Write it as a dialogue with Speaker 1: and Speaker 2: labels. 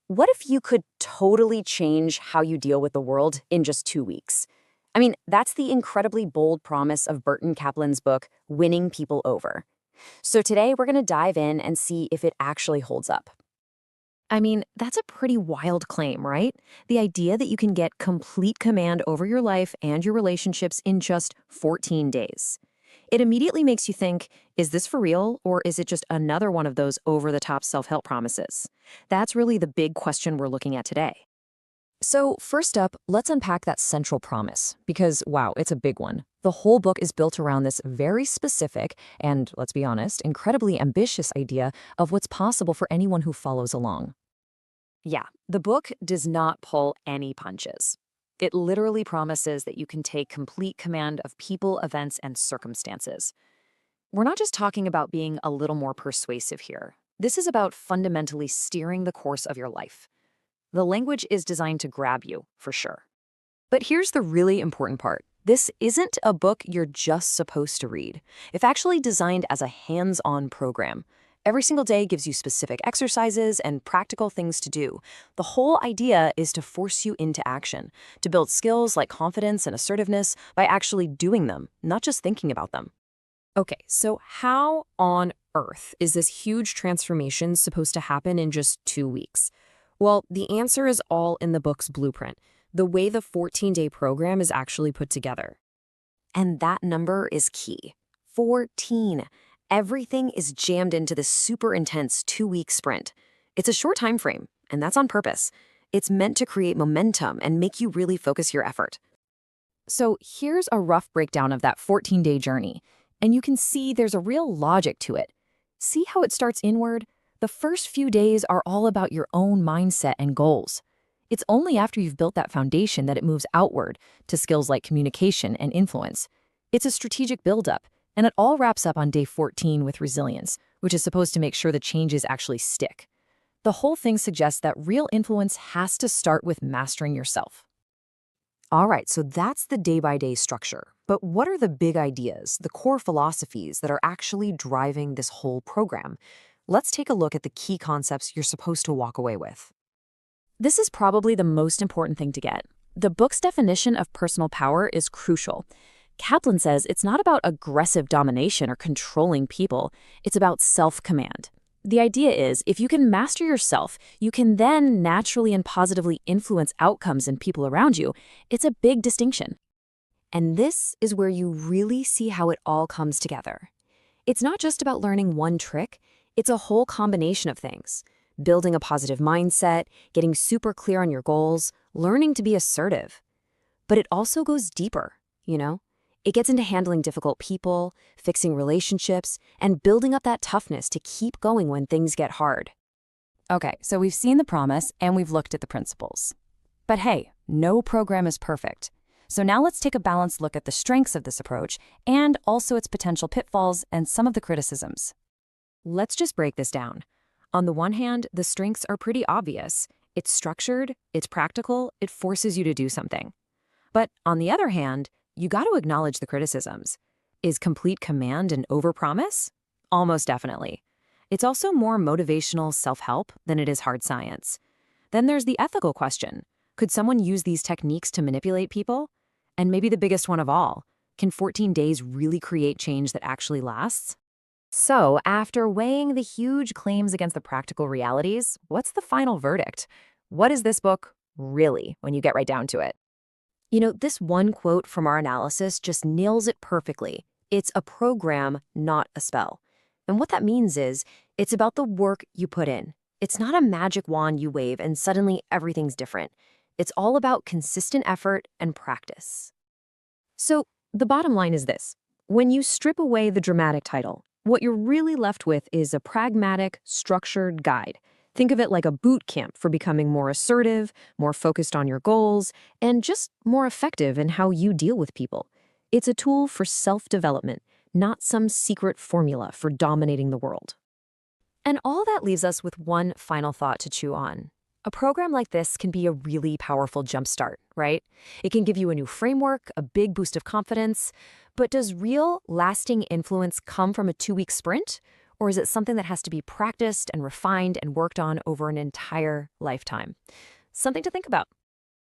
Speaker 1: What if you could totally change how you deal with the world in just 2 weeks? I mean, that's the incredibly bold promise of Burton Kaplan's book, Winning People Over. So today we're going to dive in and see if it actually holds up.
Speaker 2: I mean, that's a pretty wild claim, right? The idea that you can get complete command over your life and your relationships in just 14 days. It immediately makes you think, is this for real, or is it just another one of those over-the-top self-help promises? That's really the big question we're looking at today.
Speaker 1: So, first up, let's unpack that central promise, because wow, it's a big one. The whole book is built around this very specific and, let's be honest, incredibly ambitious idea of what's possible for anyone who follows along. Yeah, the book does not pull any punches. It literally promises that you can take complete command of people, events, and circumstances. We're not just talking about being a little more persuasive here. This is about fundamentally steering the course of your life. The language is designed to grab you, for sure. But here's the really important part. This isn't a book you're just supposed to read. It's actually designed as a hands-on program. Every single day gives you specific exercises and practical things to do. The whole idea is to force you into action, to build skills like confidence and assertiveness by actually doing them, not just thinking about them. Okay, so how on earth is this huge transformation supposed to happen in just 2 weeks? Well, the answer is all in the book's blueprint, the way the 14-day program is actually put together. And that number is key. 14. Everything is jammed into this super intense 2-week sprint. It's a short time frame, and that's on purpose. It's meant to create momentum and make you really focus your effort. So here's a rough breakdown of that 14-day journey, and you can see there's a real logic to it. See how it starts inward? The first few days are all about your own mindset and goals. It's only after you've built that foundation that it moves outward to skills like communication and influence. It's a strategic buildup, and it all wraps up on day 14 with resilience, which is supposed to make sure the changes actually stick. The whole thing suggests that real influence has to start with mastering yourself. All right, so that's the day-by-day structure. But what are the big ideas, the core philosophies that are actually driving this whole program? Let's take a look at the key concepts you're supposed to walk away with. This is probably the most important thing to get. The book's definition of personal power is crucial. Kaplan says it's not about aggressive domination or controlling people, it's about self-command. The idea is, if you can master yourself, you can then naturally and positively influence outcomes in people around you. It's a big distinction. And this is where you really see how it all comes together. It's not just about learning one trick, it's a whole combination of things. Building a positive mindset, getting super clear on your goals, learning to be assertive. But it also goes deeper, you know? It gets into handling difficult people, fixing relationships, and building up that toughness to keep going when things get hard. Okay, so we've seen the promise and we've looked at the principles. But hey, no program is perfect. So now let's take a balanced look at the strengths of this approach and also its potential pitfalls and some of the criticisms. Let's just break this down. On the one hand, the strengths are pretty obvious. It's structured, it's practical, it forces you to do something. But on the other hand, you got to acknowledge the criticisms. Is complete command an overpromise? Almost definitely. It's also more motivational self-help than it is hard science. Then there's the ethical question. Could someone use these techniques to manipulate people? And maybe the biggest one of all, can 14 days really create change that actually lasts? So, after weighing the huge claims against the practical realities, what's the final verdict? What is this book really, when you get right down to it? You know, this one quote from our analysis just nails it perfectly. It's a program, not a spell. And what that means is, it's about the work you put in. It's not a magic wand you wave and suddenly everything's different. It's all about consistent effort and practice. So, the bottom line is this. When you strip away the dramatic title, what you're really left with is a pragmatic, structured guide. Think of it like a boot camp for becoming more assertive, more focused on your goals, and just more effective in how you deal with people. It's a tool for self-development, not some secret formula for dominating the world. And all that leaves us with one final thought to chew on. A program like this can be a really powerful jumpstart, right? It can give you a new framework, a big boost of confidence. But does real, lasting influence come from a 2-week sprint?
Speaker 2: Or is it something that has to be practiced and refined and worked on over an entire lifetime? Something to think about.